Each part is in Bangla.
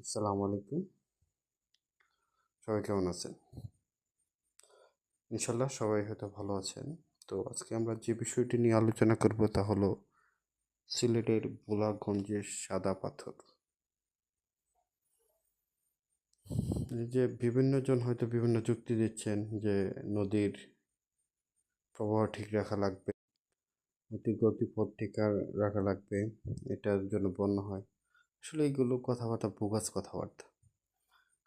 আসসালামু আলাইকুম। সবাই কেমন আছেন? ইনশাল্লাহ সবাই হয়তো ভালো আছেন। তো আজকে আমরা যে বিষয়টি নিয়ে আলোচনা করব তা হলো সিলেটের ভোলাগঞ্জের সাদা পাথর। এই যে বিভিন্ন জন হয়তো বিভিন্ন যুক্তি দিচ্ছেন যে নদীর প্রবাহ ঠিক রাখা লাগবে, নদীর গতিপথ ঠিক রাখা লাগবে, এটার জন্য বন্যা হয়। আসলে এইগুলো কথাবার্তা বোগাস কথাবার্তা।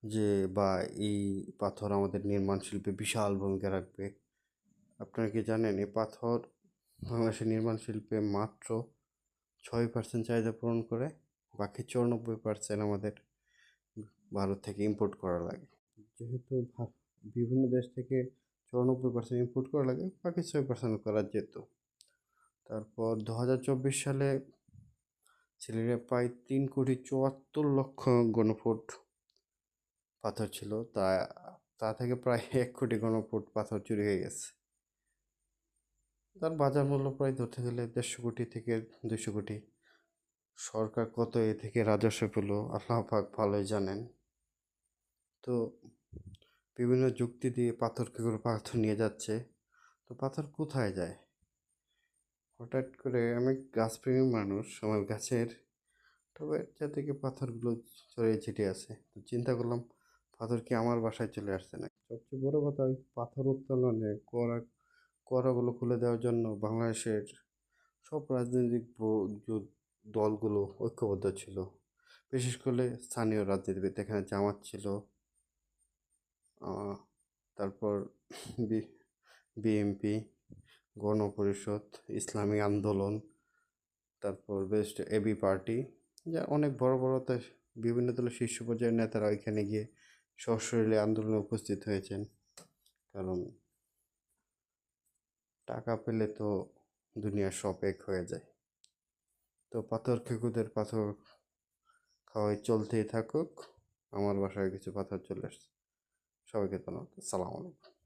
যে বা এই পাথর আমাদের নির্মাণ শিল্পে বিশাল ভূমিকা রাখবে। আপনারা কি জানেন এই পাথর বাংলাদেশের নির্মাণ শিল্পে মাত্র 6% চাহিদা পূরণ করে, বাকি 94% আমাদের ভারত থেকে ইম্পোর্ট করা লাগে। যেহেতু বিভিন্ন দেশ থেকে 94% ইম্পোর্ট করা লাগে, বাকি 6% করা যেত। তারপর 2024 সালে সিলেটে প্রায় 3,74,00,000 ঘনফুট পাথর ছিল, তা থেকে প্রায় 1 কোটি ঘনফুট পাথর চুরি হয়ে গেছে। তার বাজার মূল্য প্রায় ধরতে গেলে 150 কোটি থেকে 200 কোটি। সরকার কত এ থেকে রাজস্ব পেল আল্লাহ পাক ভালোই জানেন। তো বিভিন্ন যুক্তি দিয়ে পাথর নিয়ে যাচ্ছে। তো পাথর কোথায় যায়? হঠাৎ করে আমি গাছপ্রেমী মানুষ, আমার গাছের তবে থেকে পাথরগুলো ছড়িয়ে ছিটিয়ে আছে। তো চিন্তা করলাম পাথর কি আমার বাসায় চলে আসছে না। সবচেয়ে বড় কথা, ওই পাথর উত্তোলনে করাগুলো খুলে দেওয়ার জন্য বাংলাদেশের সব রাজনৈতিক দলগুলো ঐক্যবদ্ধ ছিল। বিশেষ করে স্থানীয় রাজনীতিবিদ, এখানে জামাত ছিল, তারপর বিএনপি, গণপরিষদ, ইসলামী আন্দোলন, তারপর বেস্ট এবি পার্টি, যা অনেক বড় বড় বিভিন্ন দলের শীর্ষ পর্যায়ের নেতারা এখানে গিয়ে সশরীরে আন্দোলনে উপস্থিত হয়েছেন। কারণ টাকা পেলে তো দুনিয়ার সব এক হয়ে যায়। তো পাথর খেকুদের পাথর খাওয়াই চলতেই থাকুক। আমার বাসায় কিছু পাথর চলে আসছে। সবাইকে ধন্যবাদ। আসসালামু আলাইকুম।